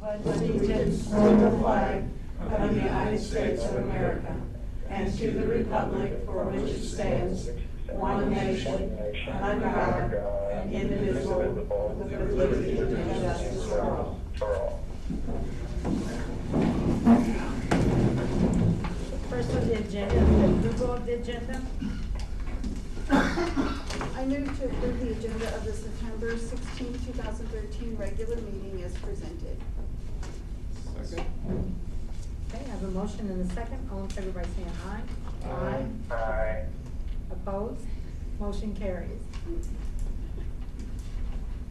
pledge allegiance to the flag of the United States of America and to the republic for which it stands, one nation, under God, indivisible, with liberty and justice for all. First on the agenda is the approval of the agenda. I move to approve the agenda of the September 16, 2013 regular meeting as presented. Second. Okay, I have a motion and a second. All in favor by saying aye. Aye. Aye. Opposed? Motion carries.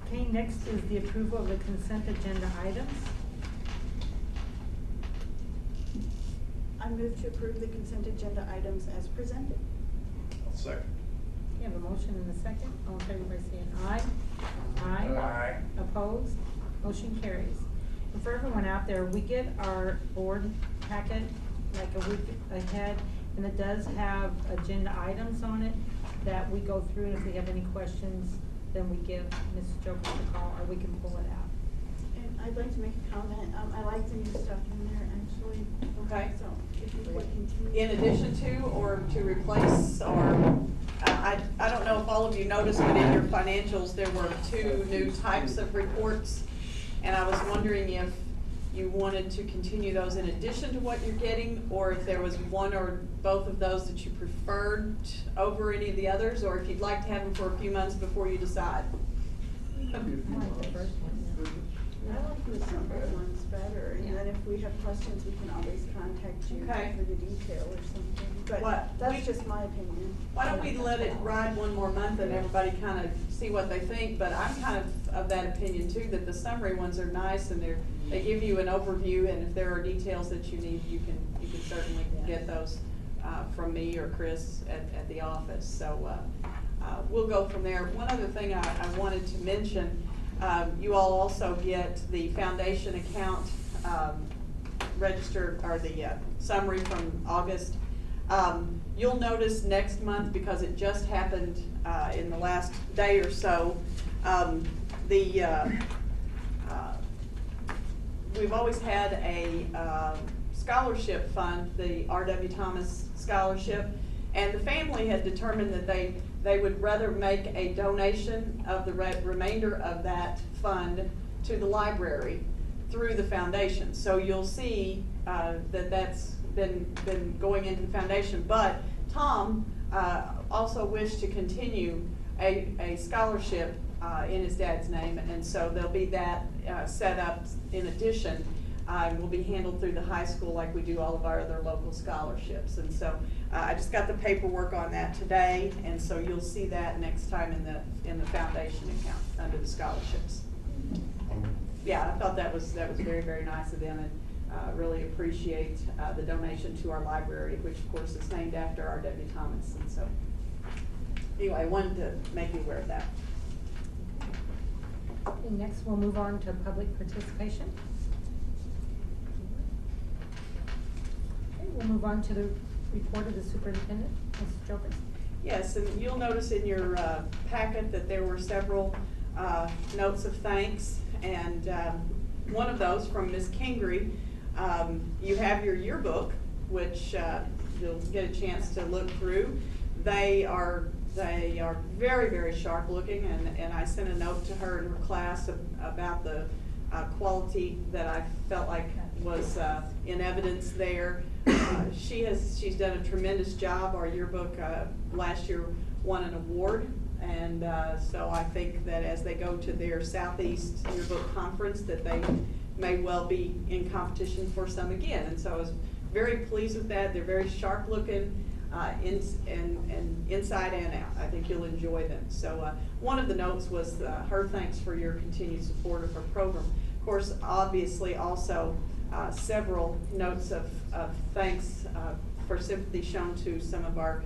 Okay, next is the approval of the consent agenda items. I move to approve the consent agenda items as presented. I'll second. Okay, I have a motion and a second. All in favor by saying aye. Aye. Aye. Opposed? Motion carries. And for everyone out there, we get our board packet like a week ahead, and it does have agenda items on it that we go through, and if we have any questions, then we give Mrs. Joker a call, or we can pull it out. And I'd like to make a comment. I like the new stuff in there, actually. Okay. So if you could continue. In addition to or to replace, or I don't know if all of you noticed, but in your financials there were 2 new types of reports, and I was wondering if you wanted to continue those in addition to what you're getting, or if there was one or both of those that you preferred over any of the others, or if you'd like to have them for a few months before you decide. I like the first one, yeah. I like the summer ones better, and Yeah. then if we have questions, we can always contact you Okay. for the detail or something. But What? that's just my opinion. Why don't we let it ride one more month and everybody kind of see what they think, but I'm kind of that opinion too, that the summary ones are nice and they give you an overview, and if there are details that you need, you can certainly get those from me or Chris at the office. So we'll go from there. One other thing I wanted to mention, you all also get the foundation account register, or the summary from August. You'll notice next month, because it just happened in the last day or so, we've always had a scholarship fund, the R.W. Thomas Scholarship, and the family had determined that they would rather make a donation of the remainder of that fund to the library through the foundation. So you'll see that that's been going into the foundation, but Tom also wished to continue a scholarship in his dad's name, and so there'll be that set up in addition. Will be handled through the high school like we do all of our other local scholarships. And so I just got the paperwork on that today, and so you'll see that next time in the foundation account under the scholarships. Yeah, I thought that was very, very nice of them, and really appreciate the donation to our library, which of course is named after R.W. Thomas. And so anyway, I wanted to make you aware of that. And next we'll move on to public participation. Okay, we'll move on to the report of the superintendent, Mrs. Joker. Yes, and you'll notice in your packet that there were several notes of thanks, and one of those from Ms. Kingery. You have your yearbook, which you'll get a chance to look through. They are very, very sharp looking, and I sent a note to her in her class about the quality that I felt like was in evidence there. She's done a tremendous job. Our yearbook last year won an award, and so I think that as they go to their Southeast Yearbook Conference, that they may well be in competition for some again. And so I was very pleased with that. They're very sharp looking. And inside and out. I think you'll enjoy them. So one of the notes was her thanks for your continued support of her program. Of course, obviously also several notes of thanks for sympathy shown to some of our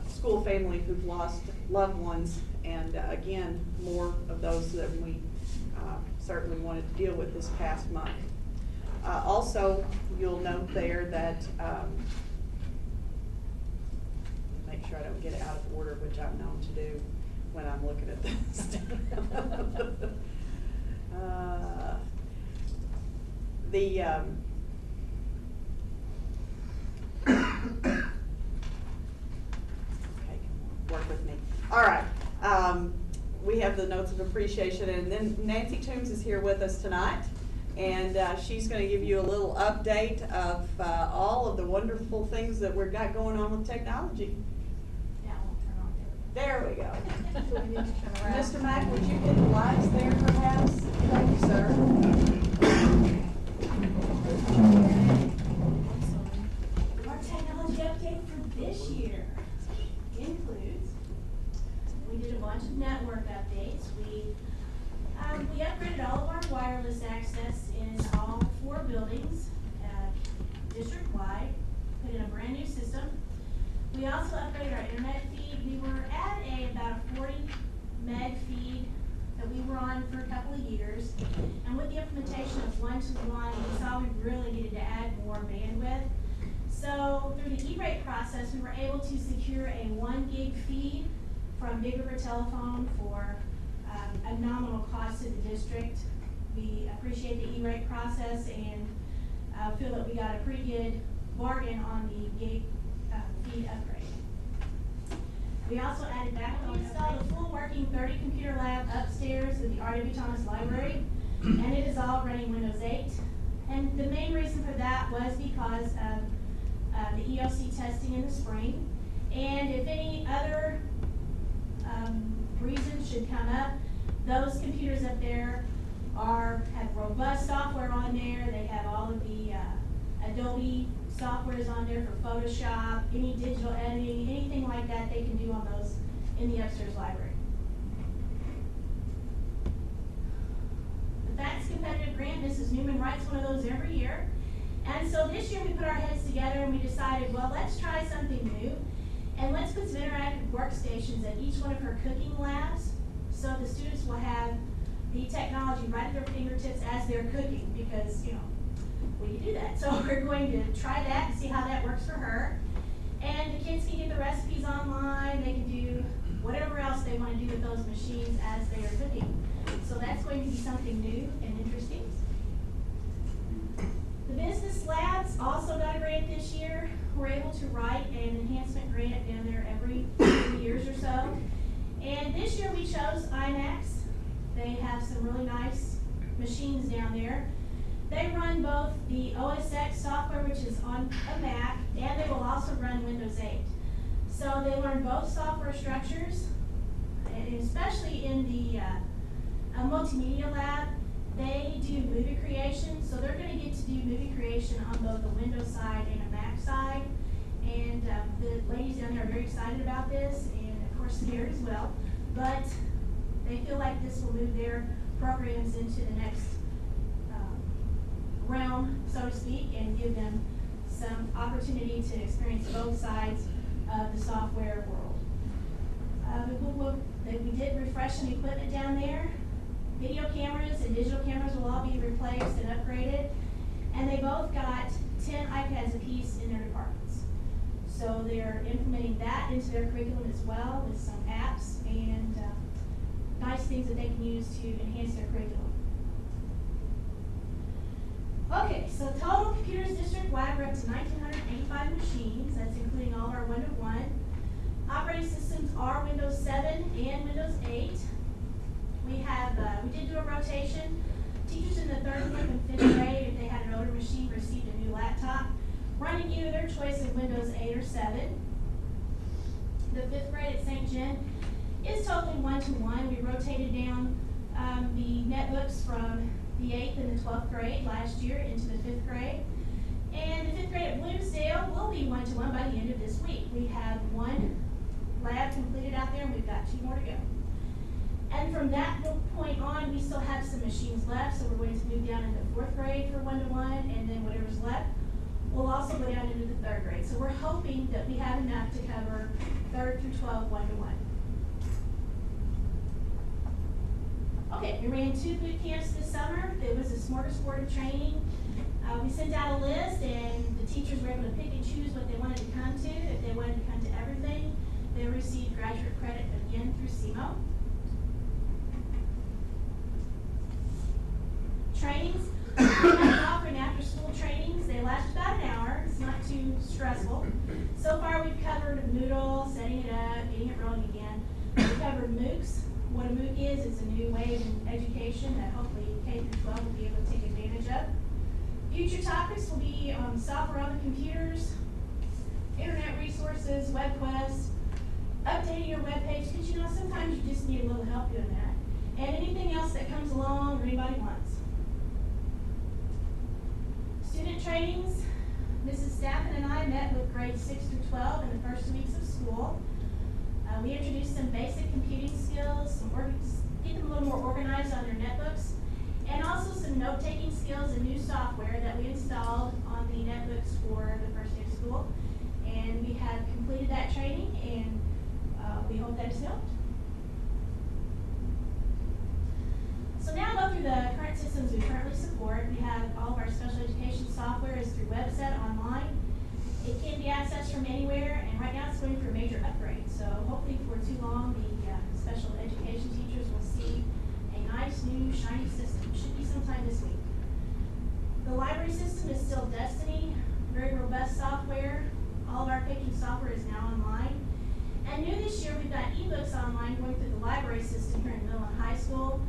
school family who've lost loved ones, and again, more of those than we certainly wanted to deal with this past month. Also, you'll note there that make sure I don't get it out of order, which I'm known to do when I'm looking at this. the, okay, work with me. All right, we have the notes of appreciation, and then Nancy Toombs is here with us tonight, and she's gonna give you a little update of all of the wonderful things that we've got going on with technology. That won't turn on There we go. So we need to turn around. Mr. Mack, would you hit the lights there perhaps? Thank you, sir. Our technology update for this year includes, we did a bunch of network updates. We upgraded all of our wireless access in all 4 buildings, district-wide, put in a brand new system. We also upgraded our internet feed. We were at about a 40 meg feed that we were on for a couple of years. And with the implementation of one-to-one, we saw we really needed to add more bandwidth. So through the E-rate process, we were able to secure a 1 gig feed from Big River Telephone for a nominal cost to the district. We appreciate the E-rate process and feel that we got a pretty good bargain on the gig feed upgrade. We also added backbone. We installed a full working 30 computer lab upstairs at the R.W. Thomas Library, and it is all running Windows 8. And the main reason for that was because of the EOC testing in the spring. And if any other reasons should come up, those computers up there have robust software on there. They have all of the Adobe software is on there for Photoshop, any digital editing, anything like that they can do on those in the upstairs library. The FACTS competitive grant, Mrs. Newman writes one of those every year. And so this year we put our heads together and we decided, well, let's try something new. And let's put some interactive workstations at each one of her cooking labs so the students will have the technology right at their fingertips as they're cooking, because, you know, we can do that. So we're going to try that and see how that works for her. And the kids can get the recipes online. They can do whatever else they want to do with those machines as they are cooking. So that's going to be something new and interesting. The business labs also got a grant this year. We're able to write an enhancement grant down there every 2 years or so. And this year we chose IMAX. They have some really nice machines down there. They run both the OS X software, which is on a Mac, and they will also run Windows 8. So they learn both software structures, and especially in the multimedia lab, they do movie creation. So they're going to get to do movie creation on both the Windows side and a Mac side. And the ladies down there are very excited about this, and of course Sarah as well. But they feel like this will move their programs into the next realm, so to speak, and give them some opportunity to experience both sides of the software world. We did refresh some equipment down there. Video cameras and digital cameras will all be replaced and upgraded. And they both got 10 iPads apiece in their departments. So they're implementing that into their curriculum as well with some apps and nice things that they can use to enhance their curriculum. Okay, so total computers district-wide, we're up to 1,985 machines. That's including all of our one-to-one. Operating systems are Windows 7 and Windows 8. We did do a rotation. Teachers in the 3rd, 4th, and 5th grade, if they had an older machine, received a new laptop, running either their choice of Windows 8 or 7. The 5th grade at St. Gen is totally one-to-one. We rotated down the netbooks from the 8th and the 12th grade last year into the 5th grade. And the 5th grade at Bloomsdale will be one-to-one by the end of this week. We have 1 lab completed out there, and we've got 2 more to go. And from that point on, we still have some machines left, so we're going to move down into 4th grade for one-to-one, and then whatever's left will also go down into the 3rd grade. So we're hoping that we have enough to cover 3rd through 12 one-to-one. Okay, we ran 2 boot camps this summer. It was a smorgasbord of training. We sent out a list, and the teachers were able to pick and choose what they wanted to come to. If they wanted to come to everything, they received graduate credit again through SEMO. Trainings, we have an offering after covered Moodle, setting it up, getting it rolling again. We covered MOOCs. What a MOOC is, it's a new way of education that hopefully K through 12 will be able to take advantage of. Future topics will be software on the computers, internet resources, web quests, updating your web page, because you know sometimes you just need a little help doing that. And anything else that comes along or anybody wants. Student trainings. Mrs. Staffen and I met with grades 6 through 12 in the first 2 weeks of school. We introduced some basic computing skills, get them a little more organized on their netbooks, and also some note-taking skills and new software that we installed on the netbooks for the first day of school. And we have completed that training, and we hope that has helped. So now I'll go through the current systems we currently support. We have all of our special education software is through website online. It can be accessed from anywhere, and right now it's going for a major upgrade. So hopefully before too long, the special education teachers will see a nice new shiny system. Should be sometime this week. The library system is still Destiny, very robust software. All of our picking software is now online. And new this year, we've got ebooks online going through the library system here in middle and high school.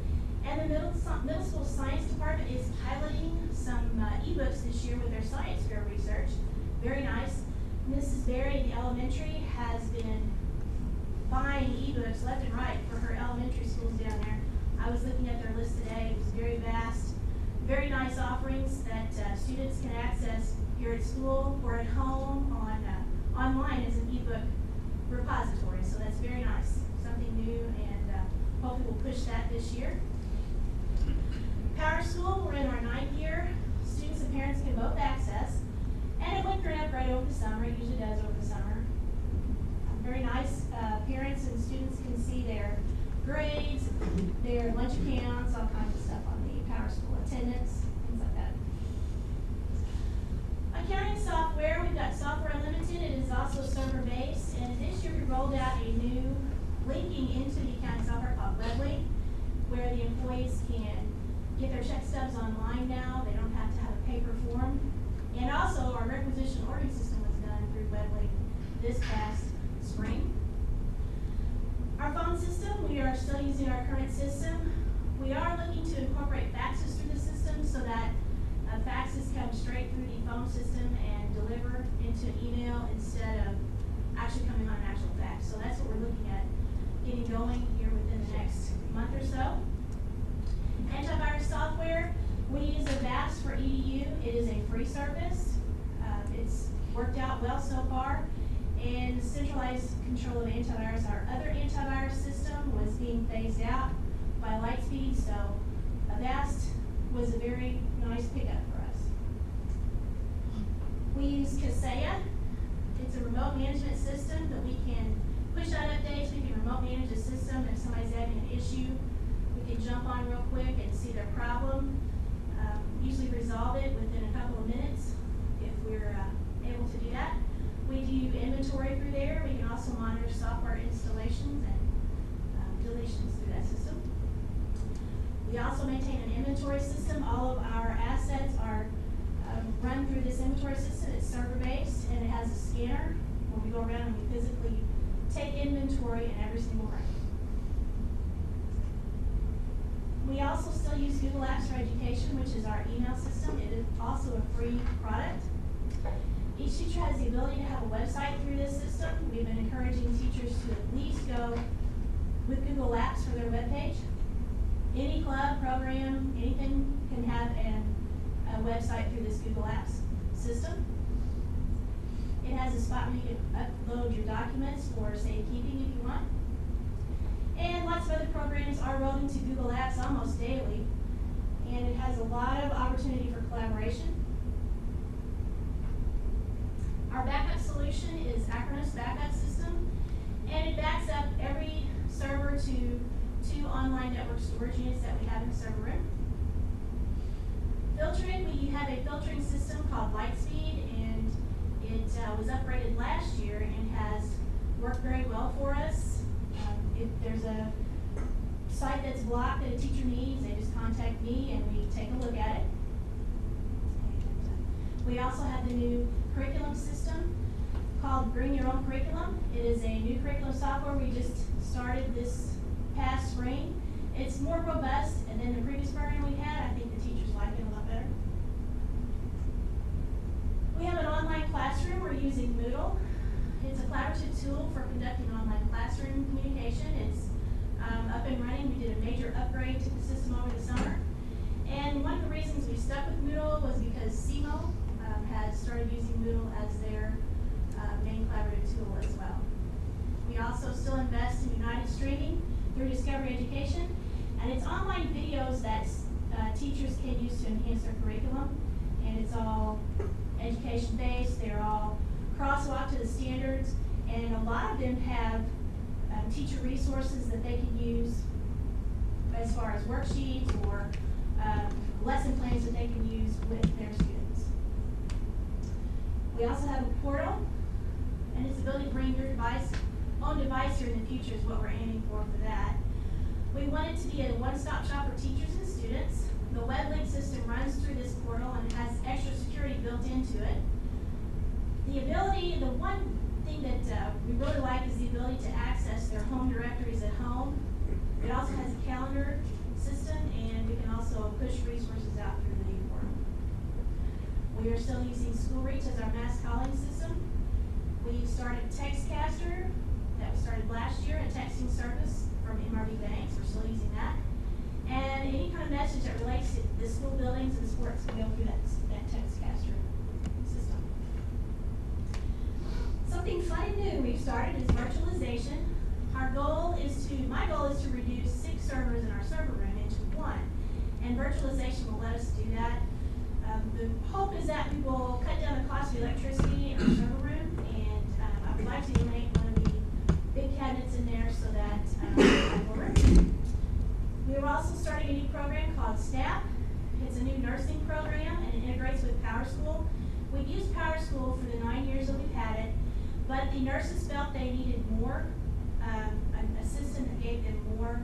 And the middle school science department is piloting some ebooks this year with their science fair research. Very nice. Mrs. Berry in the elementary has been buying ebooks left and right for her elementary schools down there. I was looking at their list today. It was very vast. Very nice offerings that students can access here at school or at home online as an ebook repository. So that's very nice. Something new, and hopefully we'll push that this year. Power School, we're in our 9th year. Students and parents can both access. And it went for an upgrade over the summer. It usually does over the summer. Very nice. Parents and students can see their grades, their lunch accounts, all kinds of stuff on the Power School, attendance, things like that. Accounting software, we've got Software Unlimited. It is also server-based. And this year we rolled out a new linking into the accounting software called WebLink, where the employees can get their check stubs online now. They don't have to have a paper form. And also, our requisition ordering system was done through WebLink this past spring. Our phone system, we are still using our current system. We are looking to incorporate faxes through the system so that faxes come straight through the phone system and deliver into an email instead of actually coming on an actual fax. So that's what we're looking at getting going here within the next month or so. Antivirus software, we use Avast for EDU. It is a free service. It's worked out well so far. And centralized control of antivirus, our other antivirus system was being phased out by Lightspeed, so Avast was a very nice pickup for us. We use Kaseya. It's a remote management system that we can push out updates. We can remote manage the system. If somebody's having an issue, we can jump on real quick and see their problem. Usually resolve it within a couple of minutes if we're able to do that. We do inventory through there. We can also monitor software installations and deletions through that system. We also maintain an inventory system. All of our assets are run through this inventory system. It's server-based, and it has a scanner where we go around and we physically take inventory in every single room. We also still use Google Apps for Education, which is our email system. It is also a free product. Each teacher has the ability to have a website through this system. We've been encouraging teachers to at least go with Google Apps for their webpage. Any club, program, anything can have a website through this Google Apps system. It has a spot where you can upload your documents for safekeeping if you want. And lots of other programs are rolled into Google Apps almost daily. And it has a lot of opportunity for collaboration. Our backup solution is Acronis Backup System, and it backs up every server to 2 online network storage units that we have in the server room. Filtering, we have a filtering system called Lightspeed, and it was upgraded last year and has worked very well for us. If there's a site that's blocked that a teacher needs, they just contact me and we take a look at it. And we also have the new curriculum system called Bring Your Own Curriculum. It is a new curriculum software we just started this past spring. It's more robust than the previous program we had. I think the teachers like it a lot better. We have an online classroom. We're using Moodle. It's a collaborative tool for conducting online classroom communication. It's up and running. We did a major upgrade to the system over the summer. And one of the reasons we stuck with Moodle was because SEMO has started using Moodle as their main collaborative tool as well. We also still invest in United Streaming through Discovery Education, and it's online videos that teachers can use to enhance their curriculum, and it's all education-based. They're all crosswalk to the standards, and a lot of them have teacher resources that they can use as far as worksheets or lesson plans that they can use with their students. We also have a portal, and its ability to bring your own device here in the future is what we're aiming for that. We want it to be a one-stop shop for teachers and students. The web link system runs through this portal and has extra security built into it. The one thing that we really like is the ability to access their home directories at home. It also has a calendar system, and we can also push resources out through the new portal. We are still using SchoolReach as our mass calling system. We started TextCaster that we started last year, a texting service from MRB Banks. We're still using that. And any kind of message that relates to the school buildings and sports can go through that TextCaster system. Something fun and new we've started is virtualization. My goal is to reduce 6 servers in our server room into 1, and virtualization will let us do that. The hope is that we will cut down the cost of electricity in our server room, and I would like to eliminate one of the big cabinets in there so that it will work. We are also starting a new program called SNAP. It's a new nursing program, and it integrates with PowerSchool. We've used PowerSchool for the 9 years that we've had it, but the nurses felt they needed more, an assistant that gave them more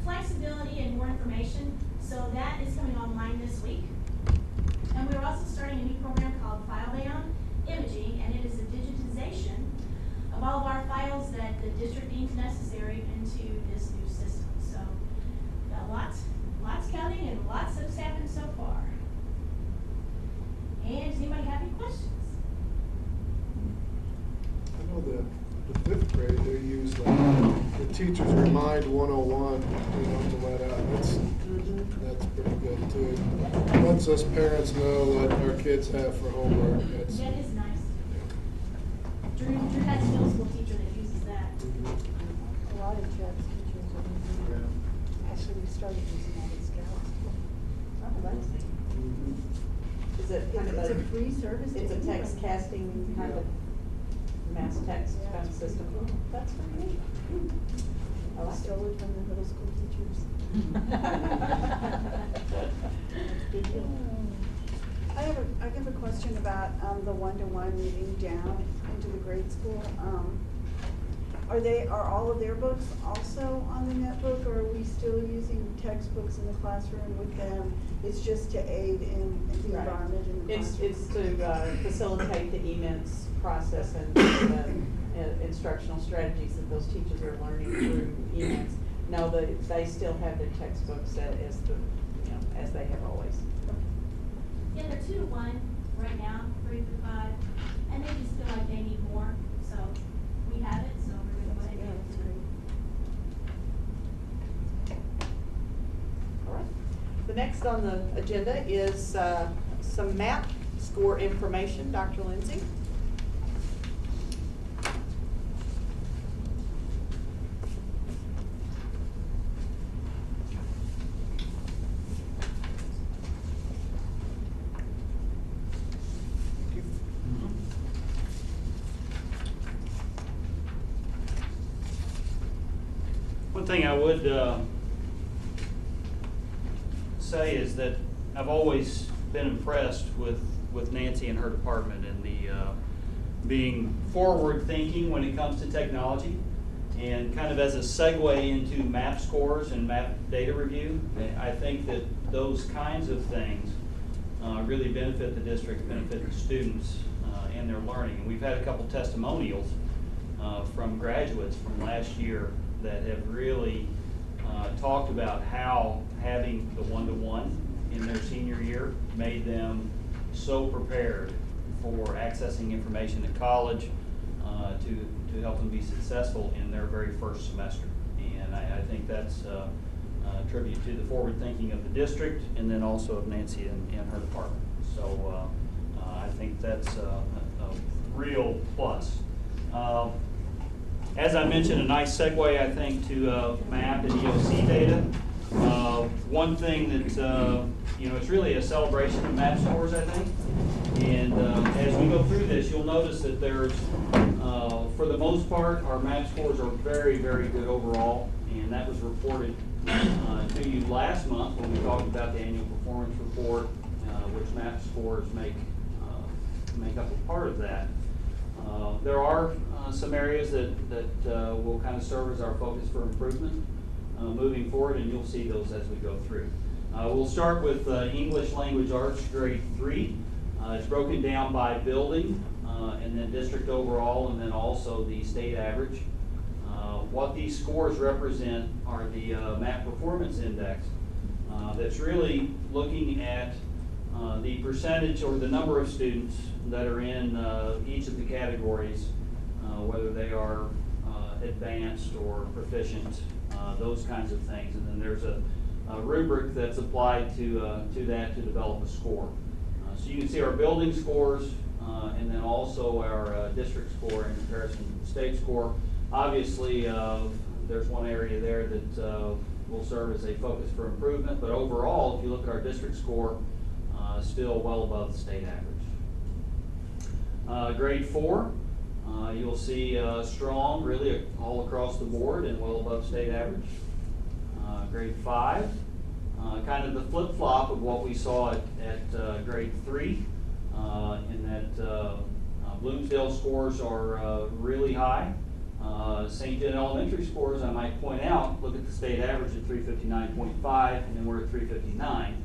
flexibility and more information. So that is coming online this week. And we're also starting a new program called FileBound Imaging, and it is a digitization of all of our files that the district deems necessary into this new system. So got lots coming and lots that's happened so far. And does anybody have any questions? I know the 5th grade, they use the Teachers Remind 101, to let out. That's pretty good too. Lets us parents know what our kids have for homework. That is nice. Drew has a middle school teacher that uses that. A lot of Jeff's teachers are using it. Actually, we started using that at Scouts. Is it kind of It's a free service. It's a to text anyone. casting kind of mass text kind of system. That's pretty neat. I I like stole it from the middle school teachers. I have a question about the one-to-one moving down into the grade school. Are all of their books also on the netbook, or are we still using textbooks in the classroom with them? It's just to aid in the Right. environment in the classroom. It's to facilitate the EMINTS process and the instructional strategies that those teachers are learning through EMINTS. No, they still have their textbooks as they have always. Yeah, they're 2 to 1 right now, 3 through 5, and they just feel like they need more. So we have it, so we're gonna go ahead and Yeah, give that's it to great. them. All right. The next on the agenda is some MAP score information. Dr. Lindsay? One thing I would say is that I've always been impressed with Nancy and her department and the being forward-thinking when it comes to technology. And kind of as a segue into MAP scores and MAP data review, I think that those kinds of things really benefit the district, benefit the students, and their learning. And we've had a couple testimonials from graduates from last year that have really talked about how having the one-to-one in their senior year made them so prepared for accessing information at college to help them be successful in their very first semester. And I think that's a tribute to the forward thinking of the district and then also of Nancy and her department. So I think that's a real plus. As I mentioned, a nice segue, I think, to MAP and EOC data. One thing that, it's really a celebration of MAP scores, I think. And as we go through this, you'll notice that there's, for the most part, our MAP scores are very, very good overall. And that was reported to you last month when we talked about the annual performance report, which MAP scores make up a part of that. There are some areas that will kind of serve as our focus for improvement moving forward, and you'll see those as we go through. We'll start with English Language Arts Grade 3. It's broken down by building, and then district overall, and then also the state average. What these scores represent are the MAP Performance Index that's really looking at the percentage or the number of students that are in each of the categories, whether they are advanced or proficient, those kinds of things. And then there's a rubric that's applied to that to develop a score. So you can see our building scores and then also our district score in comparison to the state score. Obviously, there's one area there that will serve as a focus for improvement, but overall, if you look at our district score, still well above the state average. Grade 4, you'll see strong really all across the board and well above state average. Grade 5, kind of the flip-flop of what we saw at grade 3, in that Bloomsdale scores are really high. St. John Elementary scores, I might point out, look at the state average at 359.5, and then we're at 359.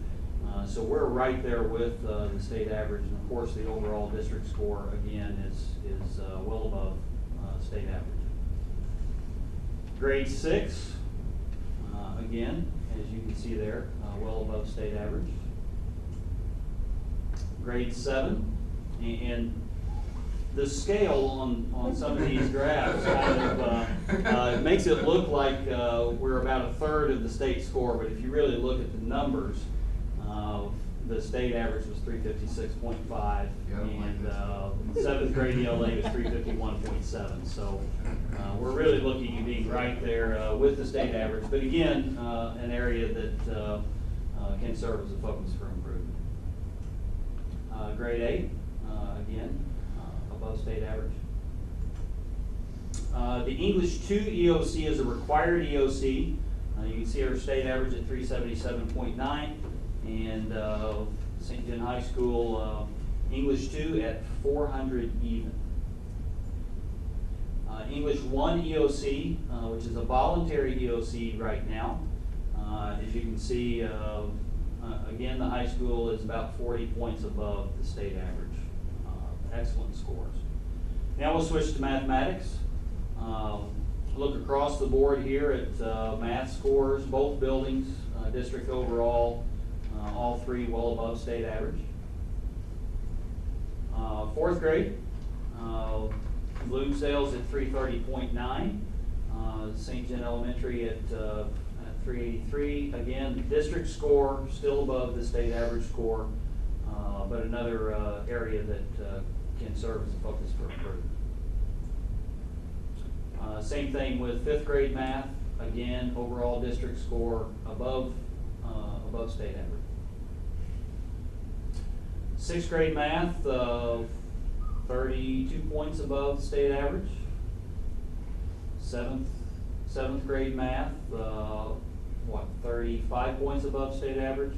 So we're right there with the state average, and of course the overall district score again is well above state average. Grade 6, again, as you can see there, well above state average. Grade 7, and the scale on some of these graphs kind of makes it look like we're about a third of the state score, but if you really look at the numbers, the state average was 356.5, and 7th grade ELA was 351.7. So we're really looking at being right there with the state average, but again, an area that can serve as a focus for improvement. Grade 8, again, above state average. The English 2 EOC is a required EOC. You can see our state average at 377.9, and St. John High School English 2 at 400 even. English 1 EOC, which is a voluntary EOC right now. As you can see, again, the high school is about 40 points above the state average. Excellent scores. Now we'll switch to mathematics. Look across the board here at math scores, both buildings, district overall, all three well above state average. 4th grade, Bloomsdale's at 330.9, St. John Elementary at 383. Again, district score still above the state average score, but another area that can serve as a focus for improvement. Same thing with 5th grade math. Again, overall district score above state average. 6th grade math, 32 points above state average. 7th grade math, 35 points above state average.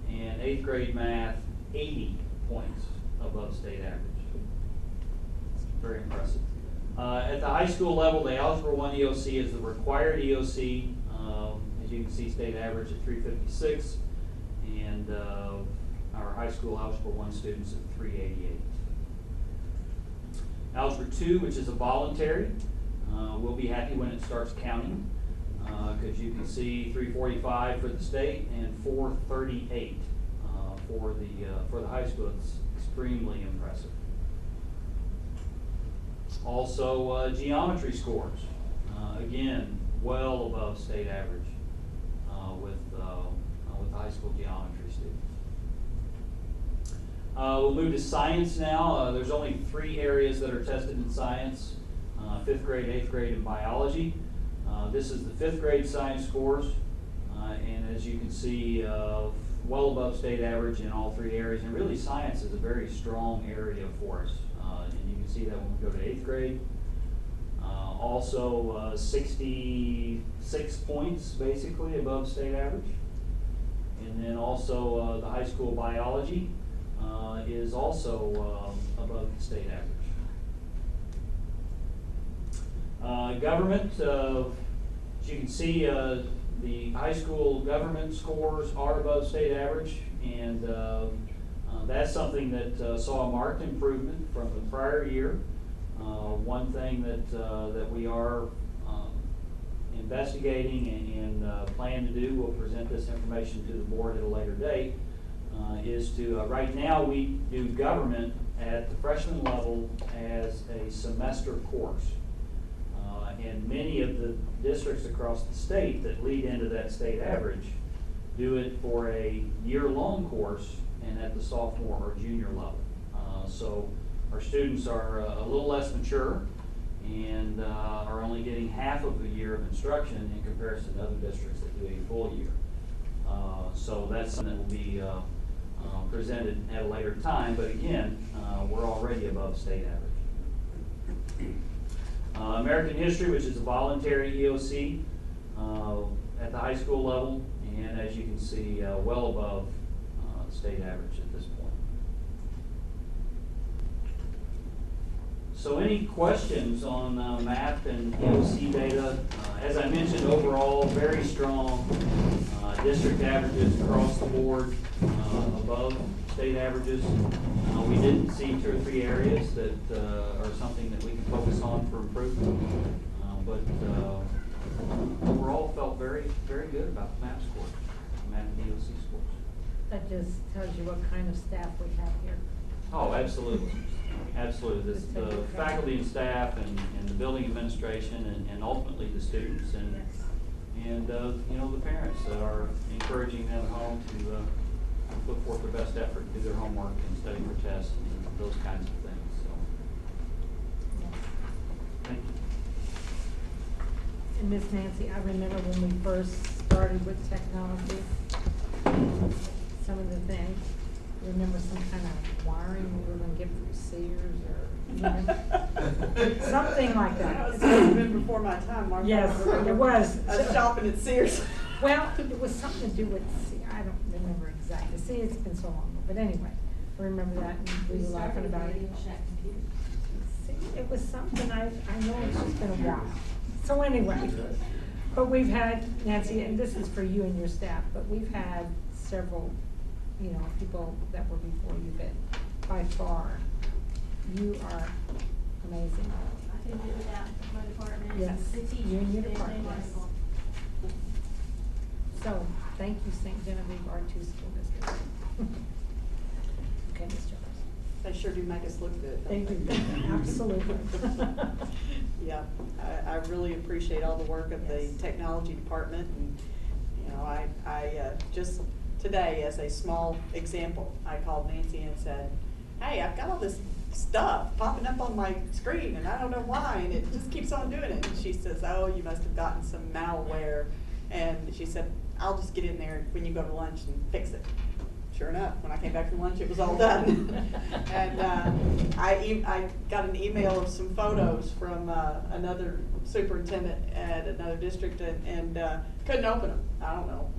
And 8th grade math, 80 points above state average. Very impressive. At the high school level, the Algebra 1 EOC is the required EOC. As you can see, state average at 356, and our high school Algebra 1 students at 388. Algebra 2, which is a voluntary, we'll be happy when it starts counting, because you can see 345 for the state and 438 for the high school. It's extremely impressive. Also, geometry scores, again, well above state average with high school geometry students. We'll move to science now. There's only 3 areas that are tested in science, 5th grade, 8th grade, and biology. This is the 5th grade science scores, and as you can see, well above state average in all 3 areas, and really science is a very strong area for us, and you can see that when we go to 8th grade. Also 66 points basically above state average, and then also the high school biology is also above the state average. Government, as you can see, the high school government scores are above state average, and that's something that saw a marked improvement from the prior year. One thing that we are investigating and plan to do, we'll present this information to the board at a later date, is to, right now we do government at the freshman level as a semester course. And many of the districts across the state that lead into that state average do it for a year-long course and at the sophomore or junior level. So our students are a little less mature and are only getting half of a year of instruction in comparison to other districts that do a full year. So that's something that will be presented at a later time, but again, we're already above state average. American History, which is a voluntary EOC at the high school level, and as you can see, well above state average at this point. So any questions on math and EOC data? As I mentioned, overall, very strong district averages across the board, above state averages. We did see 2 or 3 areas that are something that we can focus on for improvement, but overall felt very, very good about the math scores, math and EOC scores. That just tells you what kind of staff we have here. Oh, absolutely. Absolutely. The faculty and staff and the building administration and ultimately the students and you know, the parents that are encouraging them at home to put forth their best effort, do their homework and study for tests and those kinds of things. So, thank you. And Miss Nancy, I remember when we first started with technology, some of the things, remember some kind of wiring we were going to get from Sears or something like that. That was been before my time, Martha. Yes, it was. I was shopping at Sears. Well, it was something to do with, I don't remember exactly. See, it's been so long, but anyway, I remember that and we were laughing about it. See, it was something, I know it's just been a while. So anyway, but we've had, Nancy, and this is for you and your staff, but we've had several, you know, people that were before you, but by far, you are amazing. I couldn't do it without my department. Yes, The teachers, you and your they're department, yes. wonderful. So, thank you, St. Genevieve R2 School District. Okay, Ms. Jones. They sure do make us look good. They don't do, absolutely. Yeah, I really appreciate all the work of the Yes. technology department, and, you know, I just today, as a small example, I called Nancy and said, hey, I've got all this stuff popping up on my screen and I don't know why, and it just keeps on doing it. And she says, oh, you must have gotten some malware. And she said, I'll just get in there when you go to lunch and fix it. Sure enough, when I came back from lunch, it was all done. And I got an email of some photos from another superintendent at another district, and couldn't open them. I don't know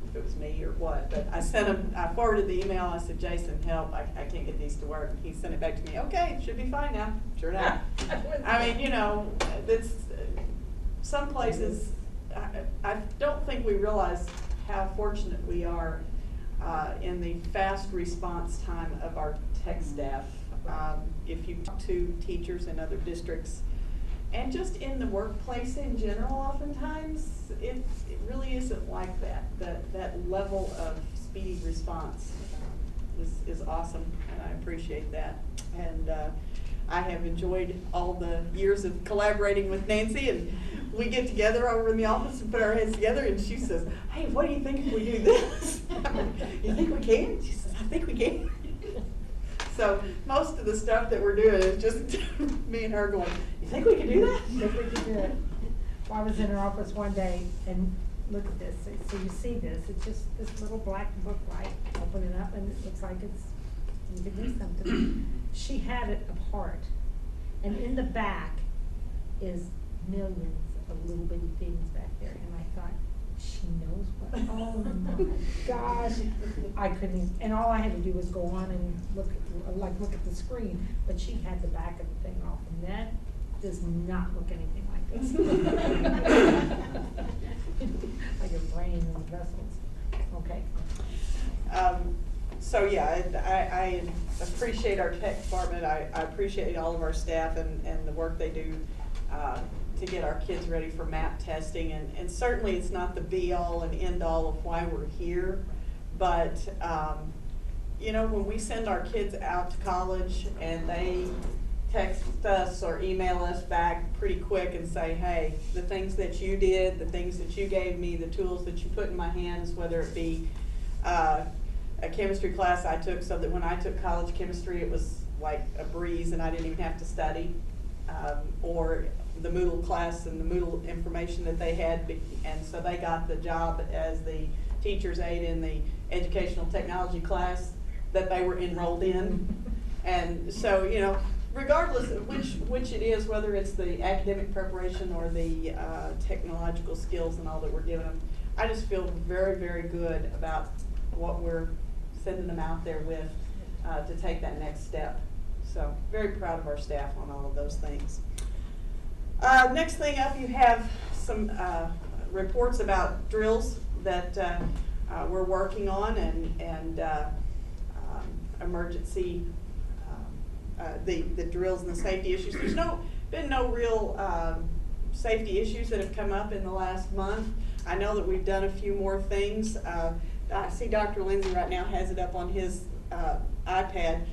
if it was me or what, but I sent him, I forwarded the email. I said, Jason, help, I can't get these to work. He sent it back to me, okay, it should be fine now. Sure enough. I mean, you know, that's, some places, I don't think we realize how fortunate we are in the fast response time of our tech staff. If you talk to teachers in other districts, and just in the workplace in general, oftentimes, it really isn't like that. That level of speedy response is awesome, and I appreciate that. And I have enjoyed all the years of collaborating with Nancy, and we get together over in the office and put our heads together, and she says, hey, what do you think if we do this? You think we can? She says, I think we can. So most of the stuff that we're doing is just me and her going, you think we can do that? Think we can do it. Well, I was in her office one day, and look at this, so you see this, it's just this little black book, right? Open it up, and it looks like you can do something. She had it apart, and in the back is millions of little bitty things back there, and I thought, she knows what, oh my gosh. I couldn't, and all I had to do was go on and look at the screen, but she had the back of the thing off, and that does not look anything like this. Like a brain in the vessels. Okay. So yeah, I appreciate our tech department. I appreciate all of our staff and the work they do to get our kids ready for MAP testing. And certainly it's not the be-all and end-all of why we're here. But, you know, when we send our kids out to college and they text us or email us back pretty quick and say, hey, the things that you did, the things that you gave me, the tools that you put in my hands, whether it be a chemistry class I took so that when I took college chemistry it was like a breeze and I didn't even have to study, or the Moodle class and the Moodle information that they had, and so they got the job as the teacher's aide in the educational technology class that they were enrolled in. And so, you know, regardless of which it is, whether it's the academic preparation or the technological skills and all that we're giving them, I just feel very, very good about what we're sending them out there with to take that next step. So very proud of our staff on all of those things. Next thing up, you have some reports about drills that we're working on and emergency, the drills and the safety issues. There's been no real safety issues that have come up in the last month. I know that we've done a few more things. I see Dr. Lindsay right now has it up on his iPad.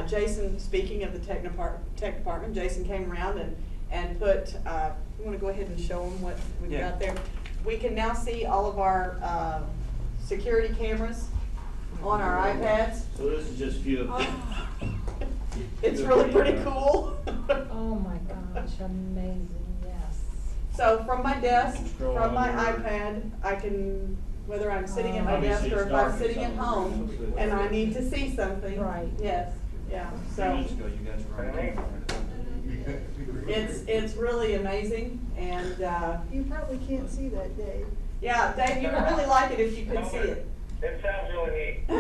Jason, speaking of the tech department, Jason came around and put, you want to go ahead and show them what we've got there? We can now see all of our security cameras on our iPads. So this is just a few of them. It's really pretty cool. Oh my gosh, amazing, yes. So from my desk, from my iPad, I can, whether I'm sitting at my desk or if I'm sitting at home and I need to see something. Right. Yes, yeah, A few so minutes ago, you guys were right. it's really amazing, and You probably can't see that, Dave. yeah, Dave, you would really like it if you could see it. It sounds really neat.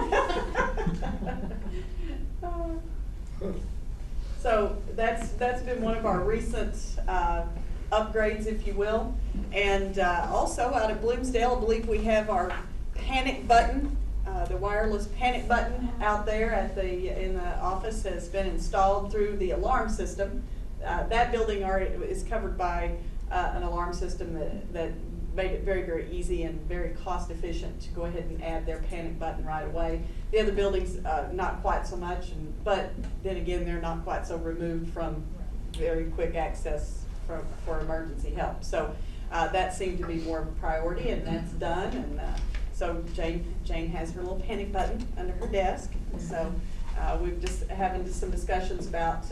So that's been one of our recent upgrades, if you will. And also out of Bloomsdale, I believe we have our panic button, the wireless panic button out there in the office has been installed through the alarm system. That building already is covered by an alarm system that made it very, very easy and very cost efficient to go ahead and add their panic button right away. The other buildings, not quite so much, but then again, they're not quite so removed from very quick access for emergency help. So that seemed to be more of a priority, and that's done. And so Jane has her little panic button under her desk. So we've just having some discussions about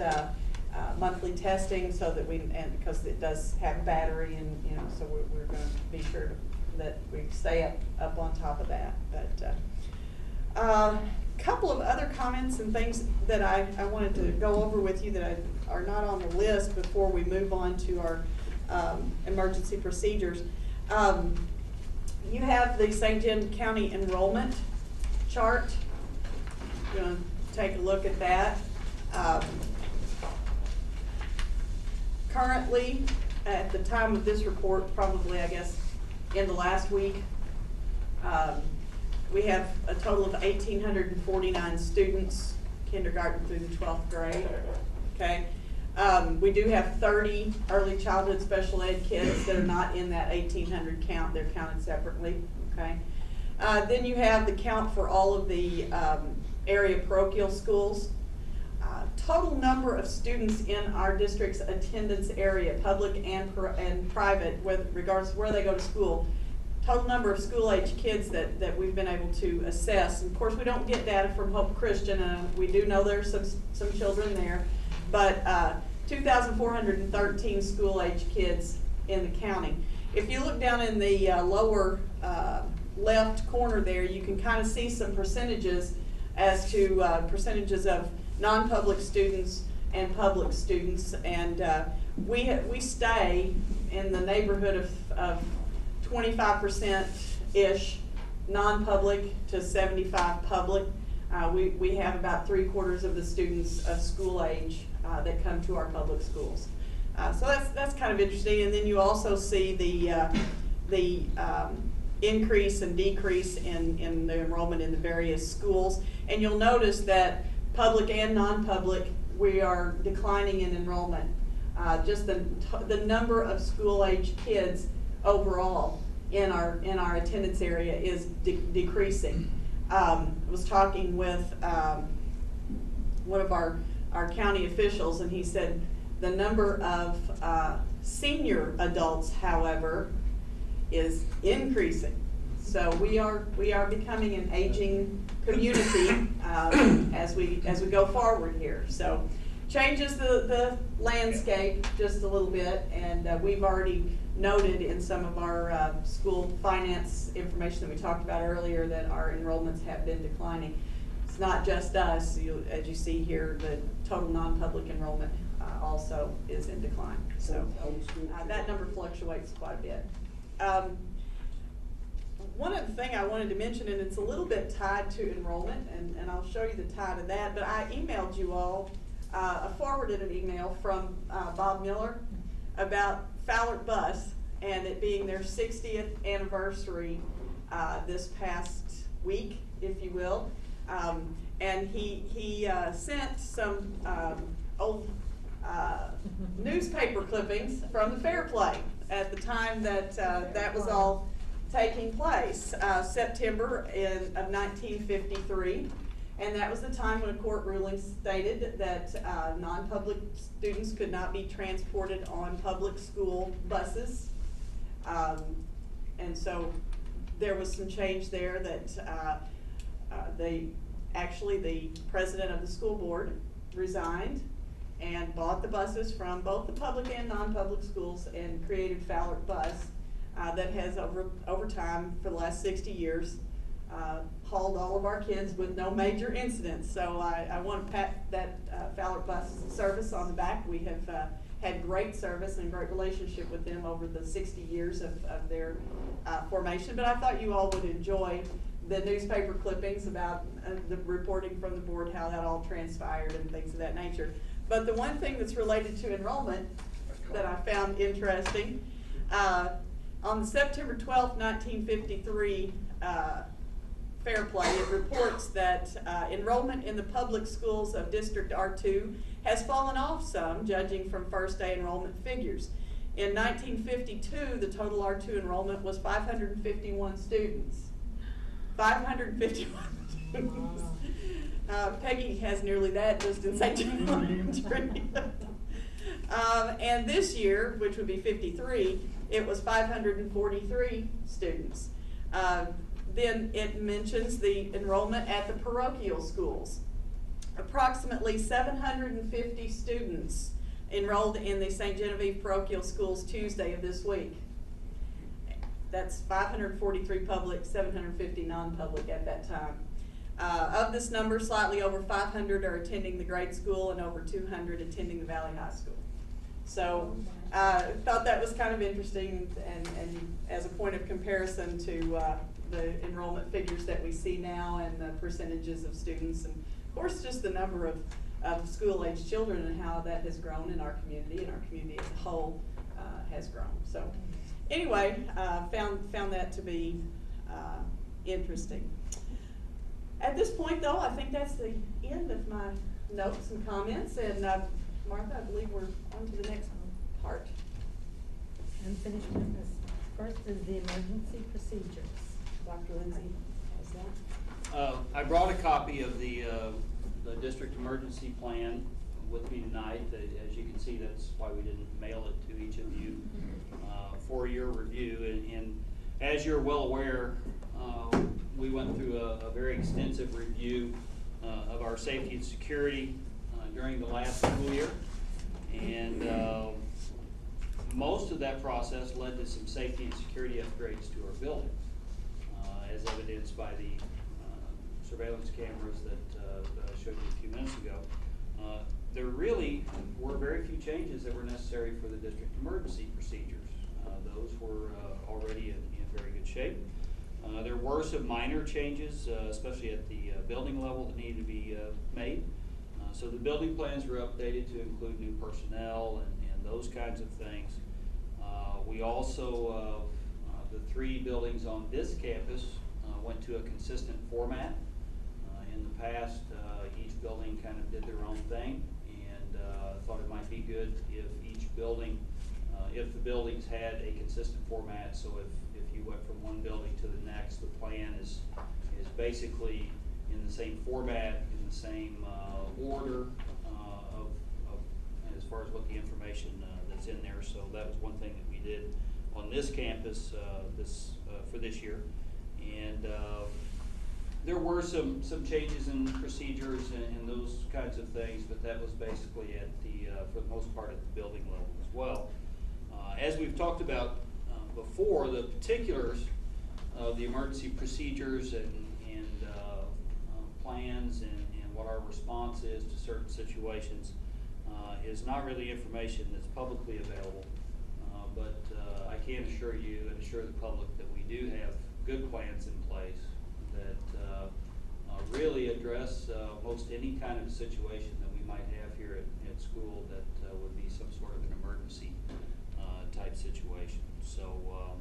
monthly testing, so that and because it does have battery, and you know, so we're going to be sure that we stay up on top of that. But couple of other comments and things that I wanted to go over with you that are not on the list before we move on to our emergency procedures. You have the St. John County enrollment chart. You're going to take a look at that. Currently, at the time of this report, probably I guess in the last week, we have a total of 1,849 students kindergarten through the 12th grade, okay? We do have 30 early childhood special ed kids that are not in that 1,800 count. They're counted separately, okay? Then you have the count for all of the area parochial schools. Total number of students in our district's attendance area, public and private, with regards to where they go to school. Total number of school-age kids that we've been able to assess. And of course, we don't get data from Hope Christian. We do know there's some children there, but 2,413 school-age kids in the county. If you look down in the lower left corner there, you can kind of see some percentages as to percentages of non-public students and public students, and we stay in the neighborhood of 25%-ish non-public to 75 public. We have about 3/4 of the students of school age that come to our public schools. So that's kind of interesting. And then you also see the increase and decrease in the enrollment in the various schools. And you'll notice that public and non-public, we are declining in enrollment. Just the number of school-age kids overall in our attendance area is decreasing. I was talking with one of our county officials, and he said the number of senior adults, however, is increasing. So we are becoming an aging community as we go forward here. So changes the landscape just a little bit, and we've already noted in some of our school finance information that we talked about earlier that our enrollments have been declining. It's not just us. As you see here, the total non-public enrollment also is in decline. So that number fluctuates quite a bit. One other thing I wanted to mention, and it's a little bit tied to enrollment, and I'll show you the tie to that, but I emailed you all, I forwarded an email from Bob Miller about Fowler Bus and it being their 60th anniversary this past week, if you will. And he sent some old newspaper clippings from the fair play at the time that that was all taking place, September of 1953, and that was the time when a court ruling stated that non-public students could not be transported on public school buses, and so there was some change there that the president of the school board resigned and bought the buses from both the public and non-public schools and created Fowler Bus. That has over time for the last 60 years hauled all of our kids with no major incidents. So I want to pat that Fowler Bus service on the back. We have had great service and great relationship with them over the 60 years of their formation. But I thought you all would enjoy the newspaper clippings about the reporting from the board, how that all transpired and things of that nature. But the one thing that's related to enrollment that I found interesting, on September 12th, 1953 Fair Play, it reports that enrollment in the public schools of District R2 has fallen off some, judging from first day enrollment figures. In 1952, the total R2 enrollment was 551 students. 551 students. Peggy has nearly that just in St. John Elementary. And this year, which would be 53, it was 543 students. Then it mentions the enrollment at the parochial schools. Approximately 750 students enrolled in the St. Genevieve parochial schools Tuesday of this week. That's 543 public, 750 non-public at that time. Of this number, slightly over 500 are attending the grade school and over 200 attending the Valley High School. So thought that was kind of interesting and as a point of comparison to the enrollment figures that we see now and the percentages of students, and of course just the number of school-age children and how that has grown in our community, and our community as a whole has grown. So anyway, found that to be interesting. At this point, though, I think that's the end of my notes and comments, and Martha, I believe we're on to the next part. Unfinished business. First is the emergency procedures. Dr. Lindsay has that. I brought a copy of the district emergency plan with me tonight. As you can see, that's why we didn't mail it to each of you for your review. And as you're well aware, we went through a very extensive review of our safety and security during the last school year. And most of that process led to some safety and security upgrades to our buildings, as evidenced by the surveillance cameras that I showed you a few minutes ago. There really were very few changes that were necessary for the district emergency procedures. Those were already in very good shape. There were some minor changes, especially at the building level, that needed to be made. So the building plans were updated to include new personnel and those kinds of things. We also, the 3 buildings on this campus went to a consistent format. In the past, each building kind of did their own thing, and thought it might be good if each building, if the buildings had a consistent format. So if you went from one building to the next, the plan is basically in the same format, in the same order of as far as what the information that's in there. So that was one thing that we did on this campus for this year. And there were some changes in procedures and those kinds of things, but that was basically at the for the most part at the building level as well. As we've talked about before, the particulars of the emergency procedures and plans and what our response is to certain situations is not really information that's publicly available. But I can assure you and assure the public that we do have good plans in place that really address most any kind of situation that we might have here at school that would be some sort of an emergency type situation. So,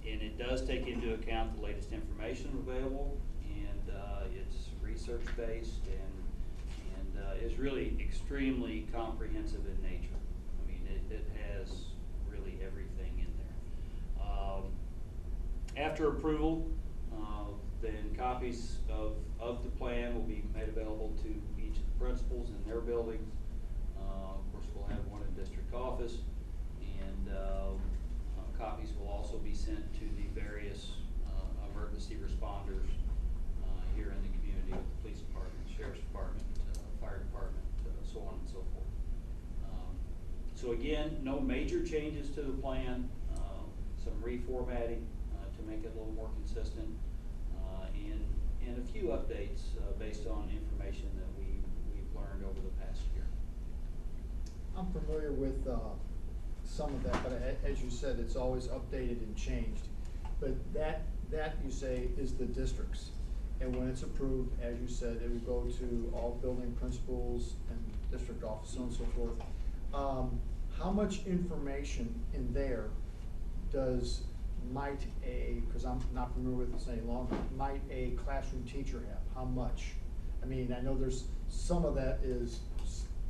and it does take into account the latest information available, and it's research-based and is really extremely comprehensive in nature. I mean, it has really everything in there. After approval, then copies of the plan will be made available to each of the principals in their buildings. Of course, we'll have one in district office, and copies will also be sent to the various emergency responders here in the community, with the police department, sheriff's department, fire department, so on and so forth. So again, no major changes to the plan, some reformatting to make it a little more consistent, and a few updates based on information that we've learned over the past year. I'm familiar with some of that, but as you said, it's always updated and changed. But that you say is the district's. And when it's approved, as you said, it will go to all building principals and district offices and so forth. How much information in there because I'm not familiar with this any longer, might a classroom teacher have? How much? I mean, I know there's some of that is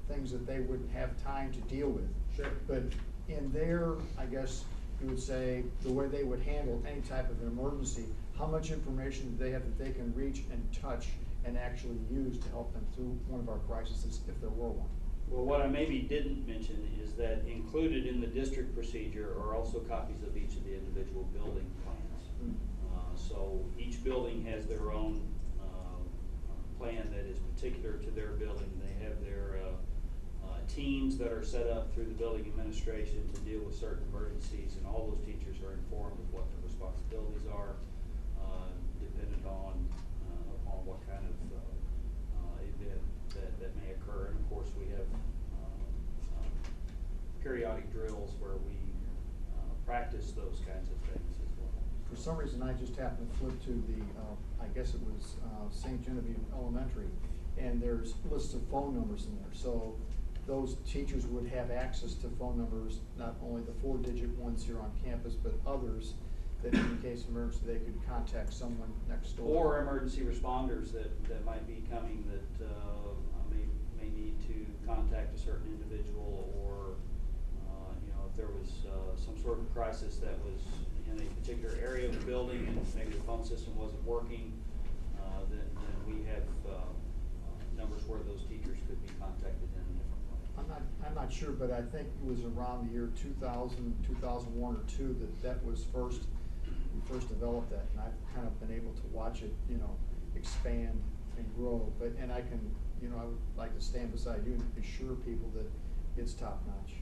things that they wouldn't have time to deal with. Sure. But in their, I guess you would say, the way they would handle any type of an emergency, how much information do they have that they can reach and touch and actually use to help them through one of our crises if there were one? Well, what I maybe didn't mention is that included in the district procedure are also copies of each of the individual building plans. So each building has their own plan that is particular to their building. They have their teams that are set up through the building administration to deal with certain emergencies, and all those teachers are informed of what their responsibilities are, dependent on what kind of event that may occur. And of course, we have periodic drills where we practice those kinds of things as well. For some reason, I just happened to flip to the, I guess it was St. Genevieve Elementary, and there's lists of phone numbers in there. So those teachers would have access to phone numbers, not only the 4-digit ones here on campus, but others that in case of emergency, they could contact someone next door. Or emergency responders that might be coming that may need to contact a certain individual, or if there was some sort of crisis that was in a particular area of the building and maybe the phone system wasn't working, then we have numbers where those teachers could be contacted in a different way. I'm not sure, but I think it was around the year 2000, 2001 or 2 that was we first developed that, and I've kind of been able to watch it, expand and grow. And I can, I would like to stand beside you and assure people that it's top notch.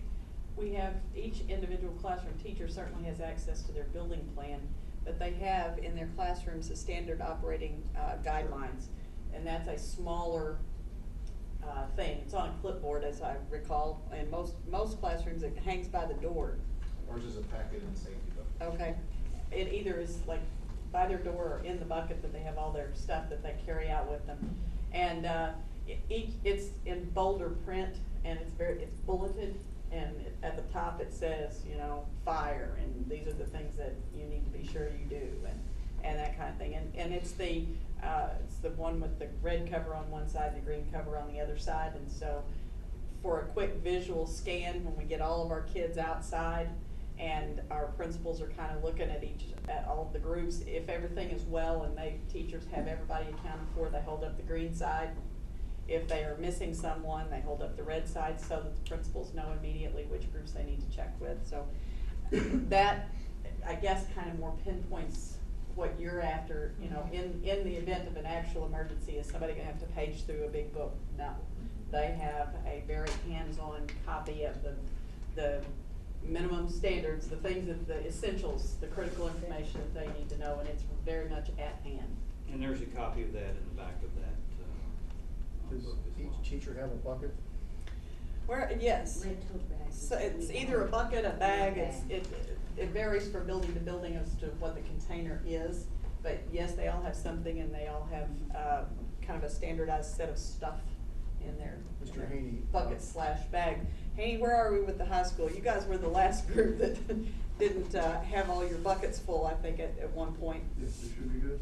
We have, each individual classroom teacher certainly has access to their building plan, but they have in their classrooms the standard operating guidelines, and that's a smaller thing. It's on a clipboard, as I recall, and most classrooms it hangs by the door. Ours is a packet in the safety book. Okay. It either is like by their door or in the bucket that they have all their stuff that they carry out with them. And it's in bolder print, and it's bulleted, and at the top it says, fire, and these are the things that you need to be sure you do, and that kind of thing. And it's the one with the red cover on one side, the green cover on the other side. And so for a quick visual scan, when we get all of our kids outside and our principals are kind of looking at all of the groups, if everything is well and teachers have everybody accounted for, they hold up the green side. If they are missing someone, they hold up the red side so that the principals know immediately which groups they need to check with. So that, I guess, kind of more pinpoints what you're after, in the event of an actual emergency. Is somebody gonna have to page through a big book? No. They have a very hands-on copy of the minimum standards, the things that the essentials, the critical information that they need to know, and it's very much at hand. And there's a copy of that in the back of that Does book as well. each teacher have a bucket? Yes. Red tote bags. So it's either a bucket, a bag, it varies from building to building as to what the container is. But yes, they all have something, and they all have kind of a standardized set of stuff in their Mr. Haney. bucket / bag. Haney, where are we with the high school? You guys were the last group that didn't have all your buckets full, I think, at one point. Yes, it should be good.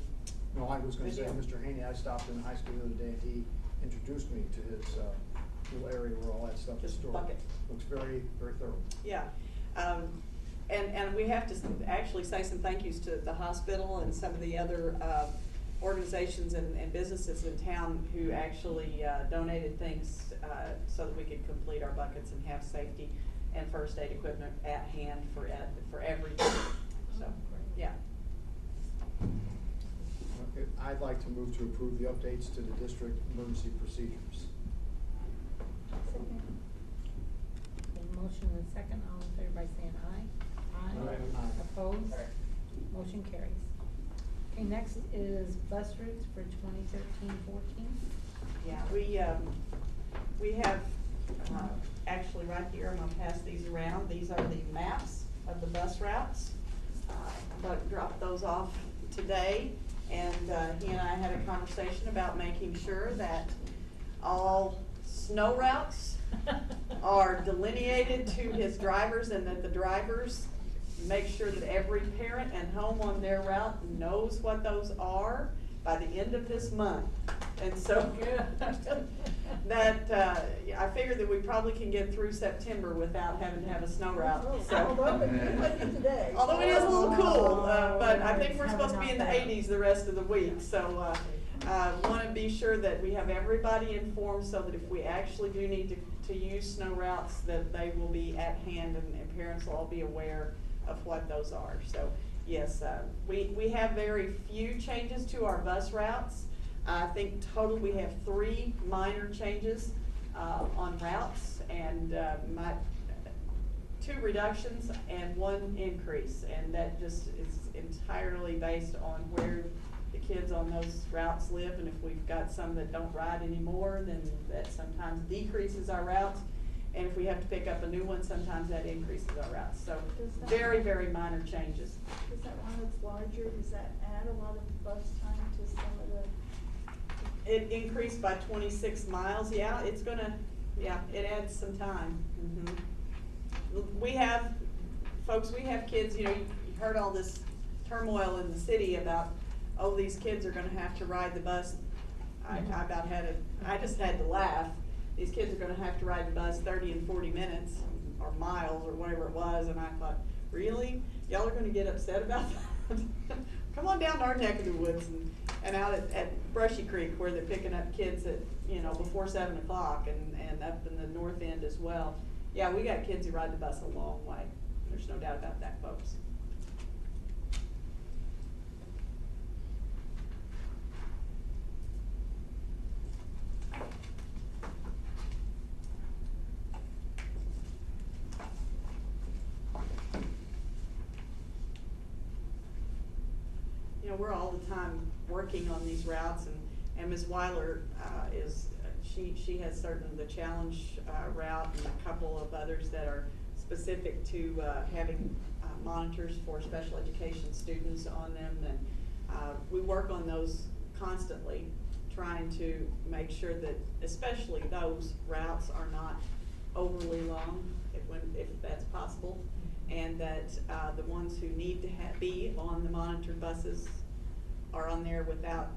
No, I was gonna say, Good deal. Mr. Haney, I stopped in high school the other day, and he introduced me to his little area where all that stuff is Just stored. bucket. Looks very, very thorough. Yeah, and we have to actually say some thank yous to the hospital and some of the other organizations and businesses in town who actually donated things so that we could complete our buckets and have safety and first aid equipment at hand for everything. So, yeah. Okay, I'd like to move to approve the updates to the district emergency procedures. A motion and a second, all in favor by saying aye. Aye. Opposed? Motion carries. Okay, next is bus routes for 2013-14. Yeah, we have, actually right here, I'm gonna pass these around. These are the maps of the bus routes. But dropped those off today, and he and I had a conversation about making sure that all snow routes are delineated to his drivers, and that the drivers make sure that every parent and home on their route knows what those are by the end of this month. And so that I figured that we probably can get through September without having to have a snow route. So, Although it is like it today. although it is a little cool, but I think we're supposed to be in the 80s the rest of the week. So want to be sure that we have everybody informed so that if we actually do need to use snow routes, that they will be at hand, and parents will all be aware of what those are. So yes, we have very few changes to our bus routes. I think total we have 3 minor changes on routes, and 2 reductions and 1 increase, and that just is entirely based on where the kids on those routes live. And if we've got some that don't ride anymore, then that sometimes decreases our routes. And if we have to pick up a new one, sometimes that increases our routes. So very, very minor changes. Is that one that's larger, does that add a lot of bus time to some of the? It increased by 26 miles. Yeah, it's gonna, it adds some time. We have, folks, we have kids, you heard all this turmoil in the city about, oh, these kids are gonna have to ride the bus. I just had to laugh. These kids are gonna have to ride the bus 30 and 40 minutes, or miles, or whatever it was, and I thought, really? Y'all are gonna get upset about that? Come on down to our neck of the woods and out at Brushy Creek, where they're picking up kids at, before 7 o'clock, and up in the north end as well. Yeah, we got kids who ride the bus a long way. There's no doubt about that, folks. We're all the time working on these routes, and Ms. Weiler she has certain, the challenge route and a couple of others that are specific to having monitors for special education students on them, and we work on those constantly, trying to make sure that especially those routes are not overly long, if that's possible, and that the ones who need to be on the monitored buses are on there without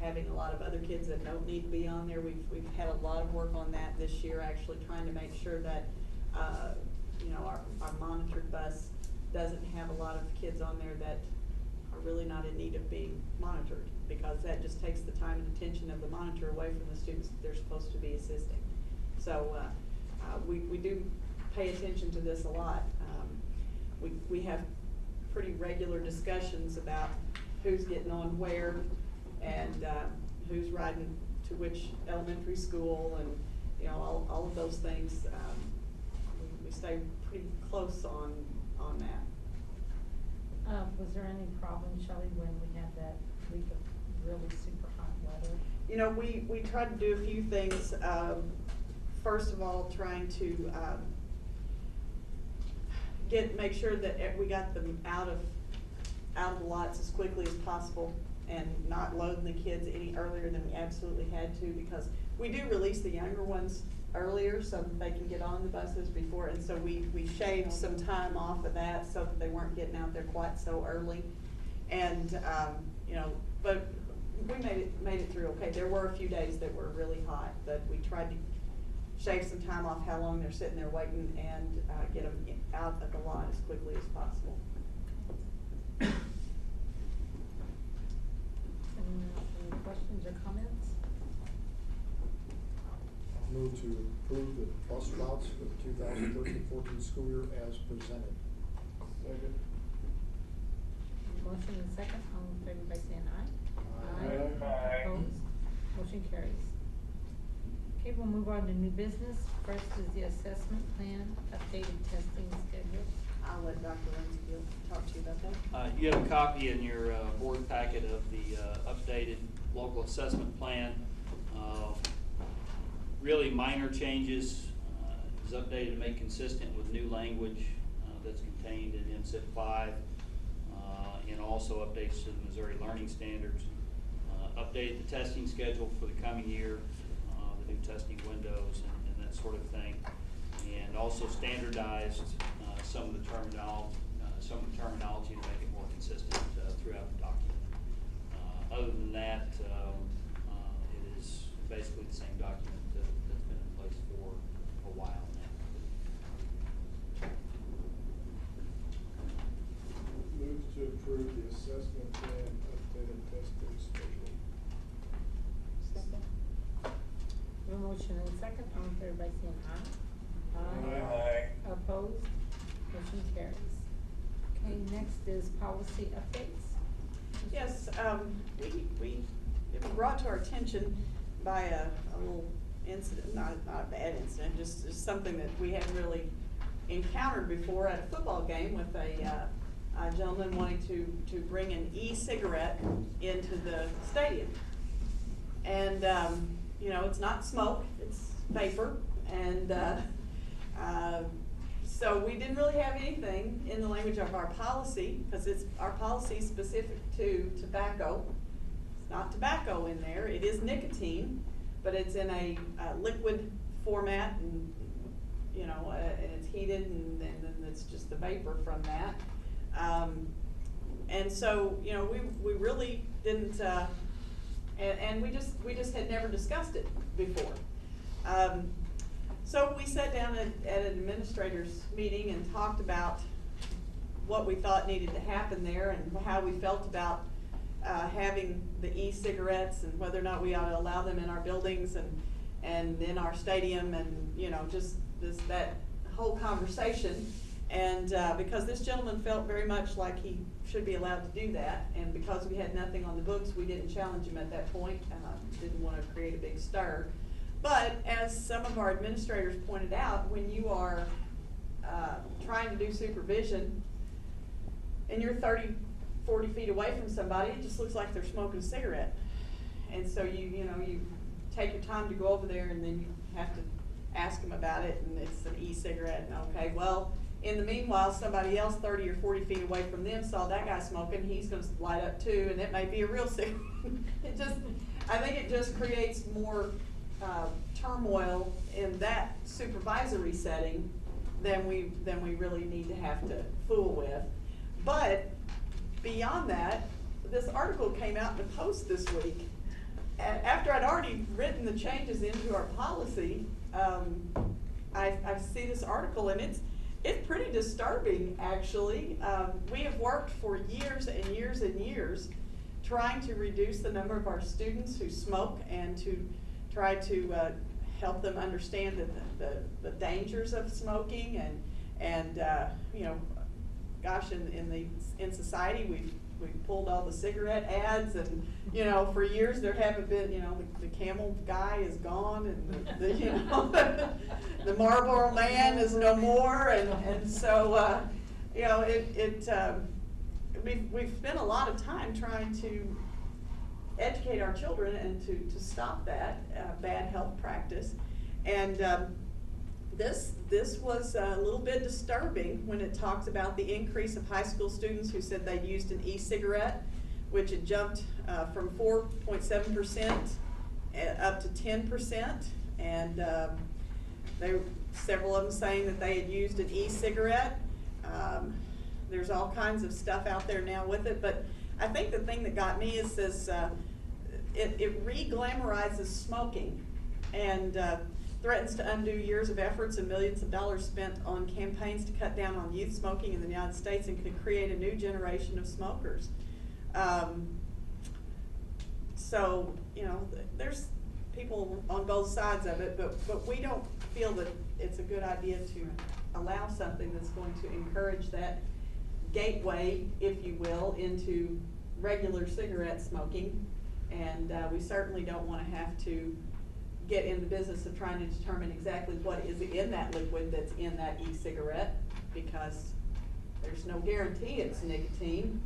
having a lot of other kids that don't need to be on there. We've had a lot of work on that this year, actually trying to make sure that our monitored bus doesn't have a lot of kids on there that are really not in need of being monitored, because that just takes the time and attention of the monitor away from the students that they're supposed to be assisting. So we do pay attention to this a lot. We have pretty regular discussions about who's getting on where, and who's riding to which elementary school, and all of those things. We stay pretty close on that. Was there any problem, Shelley, when we had that week of really super hot weather? We tried to do a few things. First of all, trying to make sure that we got them out of the lots as quickly as possible, and not loading the kids any earlier than we absolutely had to, because we do release the younger ones earlier so that they can get on the buses before, and so we shaved some time off of that so that they weren't getting out there quite so early. And but we made it through okay. There were a few days that were really hot, but we tried to shave some time off how long they're sitting there waiting, and get them out of the lot as quickly as possible. Any questions or comments? I'll move to approve the bus routes for the 2013-14 school year as presented. Second. Motion and second, all in favor by saying aye. Aye. Opposed? Motion carries. Okay, we'll move on to new business. First is the assessment plan, updated testing schedule. I'll let Dr. Lindsay talk to you about that. You have a copy in your board packet of the updated local assessment plan. Really minor changes. It's updated to make consistent with new language that's contained in MSIP 5, and also updates to the Missouri Learning Standards. Updated the testing schedule for the coming year, the new testing windows and that sort of thing, and also standardized some of the terminology to make it more consistent throughout the document. Other than that, it is basically the same document that's been in place for a while now. Move to approve the assessment plan, updated testing schedule. Second. We have a motion and second, all in favor by saying aye. Aye. Opposed? Motion carries. Okay, next is policy updates. Yes, it was brought to our attention by a little incident, not a bad incident, just something that we hadn't really encountered before at a football game, with a gentleman wanting to bring an e-cigarette into the stadium. And, it's not smoke, it's vapor, and so we didn't really have anything in the language of our policy, because our policy is specific to tobacco. It's not tobacco in there. It is nicotine, but it's in a liquid format, and and it's heated, and then it's just the vapor from that. And so, you know, we really didn't, and we just had never discussed it before. So we sat down at an administrators meeting and talked about what we thought needed to happen there and how we felt about having the e-cigarettes and whether or not we ought to allow them in our buildings and in our stadium, and, you know, just that whole conversation. And because this gentleman felt very much like he should be allowed to do that, and because we had nothing on the books, we didn't challenge him at that point. Didn't want to create a big stir. But as some of our administrators pointed out, when you are trying to do supervision and you're 30, 40 feet away from somebody, it just looks like they're smoking a cigarette. And so you take your time to go over there, and then you have to ask them about it, and it's an e-cigarette. And okay, well, in the meanwhile, somebody else 30 or 40 feet away from them saw that guy smoking, he's going to light up too, and it may be a real cigarette. I think it just creates more turmoil in that supervisory setting than we really need to have to fool with. But beyond that, this article came out in the Post this week. After I'd already written the changes into our policy, I see this article, and it's pretty disturbing, actually. We have worked for years and years and years trying to reduce the number of our students who smoke and to try to help them understand the dangers of smoking, and you know, gosh, in society we've pulled all the cigarette ads, and, you know, for years there haven't been, you know, the Camel guy is gone, and the you know, the Marlboro Man is no more, and so you know, we've spent a lot of time trying to educate our children and to stop that bad health practice. And this was a little bit disturbing when it talks about the increase of high school students who said they'd used an e-cigarette, which had jumped from 4.7% up to 10%, and several of them saying that they had used an e-cigarette. There's all kinds of stuff out there now with it, but I think the thing that got me is this, it re-glamorizes smoking, and threatens to undo years of efforts and millions of dollars spent on campaigns to cut down on youth smoking in the United States, and could create a new generation of smokers. So, you know, there's people on both sides of it, but we don't feel that it's a good idea to allow something that's going to encourage that gateway, if you will, into regular cigarette smoking. And we certainly don't want to have to get in the business of trying to determine exactly what is in that liquid that's in that e-cigarette, because there's no guarantee it's nicotine.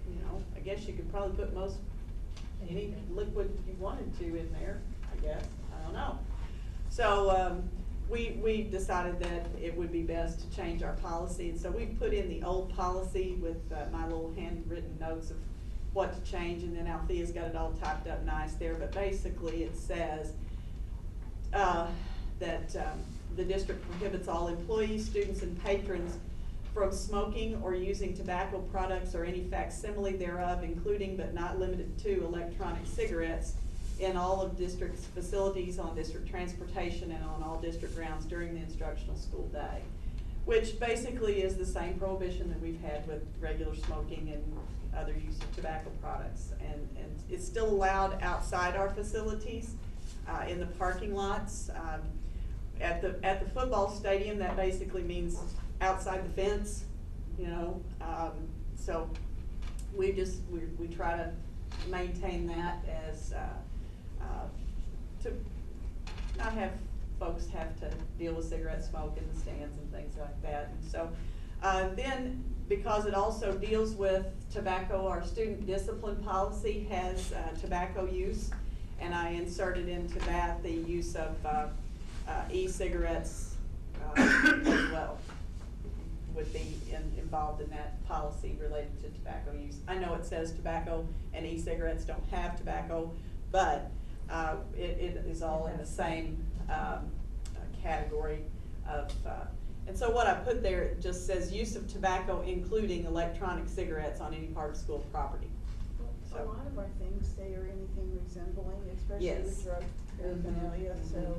You know, I guess you could probably put any liquid you wanted to in there, I guess. I don't know. So we decided that it would be best to change our policy, and so we put in the old policy with my little handwritten notes of what to change, and then Althea's got it all typed up nice there. But basically it says that the district prohibits all employees, students, and patrons from smoking or using tobacco products or any facsimile thereof, including but not limited to electronic cigarettes, in all of district's facilities, on district transportation, and on all district grounds during the instructional school day, which basically is the same prohibition that we've had with regular smoking and other use of tobacco products. And it's still allowed outside our facilities, in the parking lots. At the football stadium, that basically means outside the fence, you know. So we try to maintain that as to not have folks have to deal with cigarette smoke in the stands and things like that. And so then, because it also deals with tobacco, our student discipline policy has tobacco use, and I inserted into that the use of e-cigarettes as well would be involved in that policy related to tobacco use. I know it says tobacco and e-cigarettes don't have tobacco, but it is all in the same category of And so what I put there, it just says use of tobacco including electronic cigarettes on any part of school property. A lot of our things say or anything resembling, especially Yes. with drug paraphernalia, so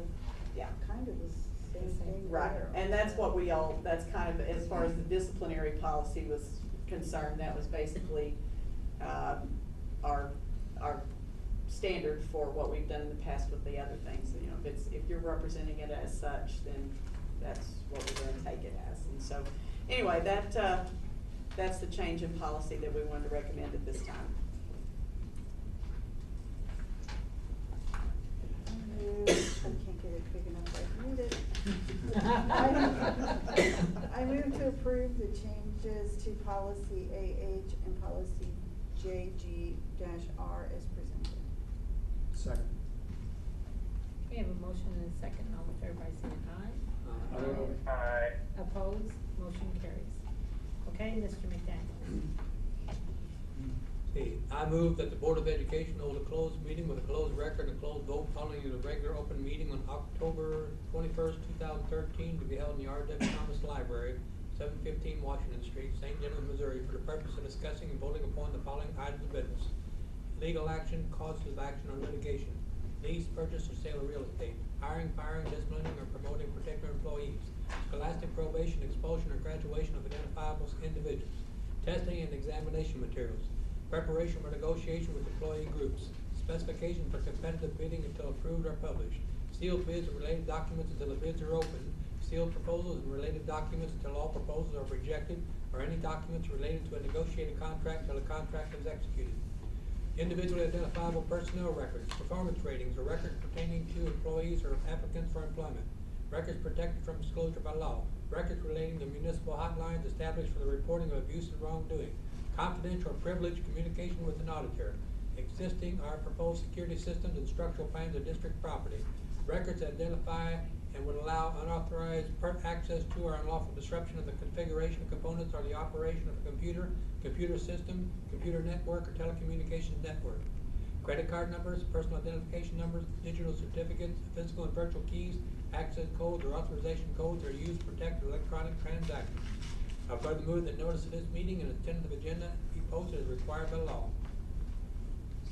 Yeah. kind of the same thing Right, there. and that's what we all, that's kind of, as far as the disciplinary policy was concerned, that was basically, our standard for what we've done in the past with the other things. You know, if you're representing it as such, then that's what we're gonna take it as. And so, anyway, that's the change in policy that we wanted to recommend at this time. I can't get it big enough, I need it. I move to approve the changes to policy AH and policy JG-R as presented. Second. We have a motion and a second, all in favor by saying aye. Aye. Opposed, motion carries. Okay, Mr. McDaniel. Okay, I move that the Board of Education hold a closed meeting with a closed record and a closed vote following the regular open meeting on October 21st, 2013, to be held in the R.W. Thomas Library, 715 Washington Street, St. Genevieve, Missouri, for the purpose of discussing and voting upon the following items of business: legal action, causes of action or litigation, lease, purchase, or sale of real estate, hiring, firing, disciplining, or promoting particular employees, scholastic probation, expulsion, or graduation of identifiable individuals, testing and examination materials, preparation for negotiation with employee groups, specification for competitive bidding until approved or published, sealed bids and related documents until the bids are open, sealed proposals and related documents until all proposals are rejected, or any documents related to a negotiated contract until the contract is executed. Individually identifiable personnel records, performance ratings, or records pertaining to employees or applicants for employment, records protected from disclosure by law, records relating to municipal hotlines established for the reporting of abuse and wrongdoing, confidential or privileged communication with an auditor, existing or proposed security systems and structural plans of district property, records that identify and would allow unauthorized access to or unlawful disruption of the configuration of components or the operation of a computer system, computer network, or telecommunications network, credit card numbers, personal identification numbers, digital certificates, physical and virtual keys, access codes, or authorization codes are used to protect electronic transactions. I further move that notice of this meeting and its tentative agenda be posted as required by law.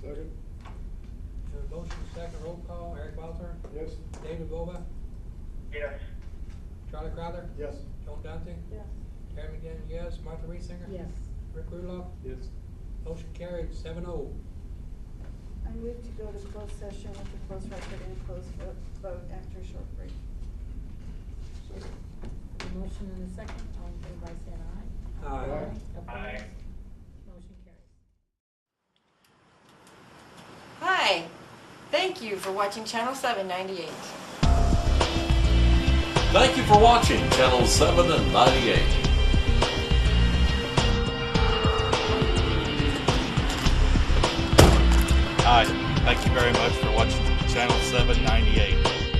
Second? Have a motion, second, roll call. Eric Walter? Yes. David Bova? Yes. Charlie Crowther? Yes. Joan Dunsey? Yes. Terry McDaniel, yes. Martha Reesinger? Yes. Rick Ruloff? Yes. Motion carried, 7-0. I move to go to closed session with a closed record and a closed vote after a short break. Second. A motion and a second, all in favor by saying aye. Aye. Opposed, Aye. motion carries. Hi, thank you for watching Channel 798. Thank you for watching Channel 7 and 98. Hi, thank you very much for watching Channel 798.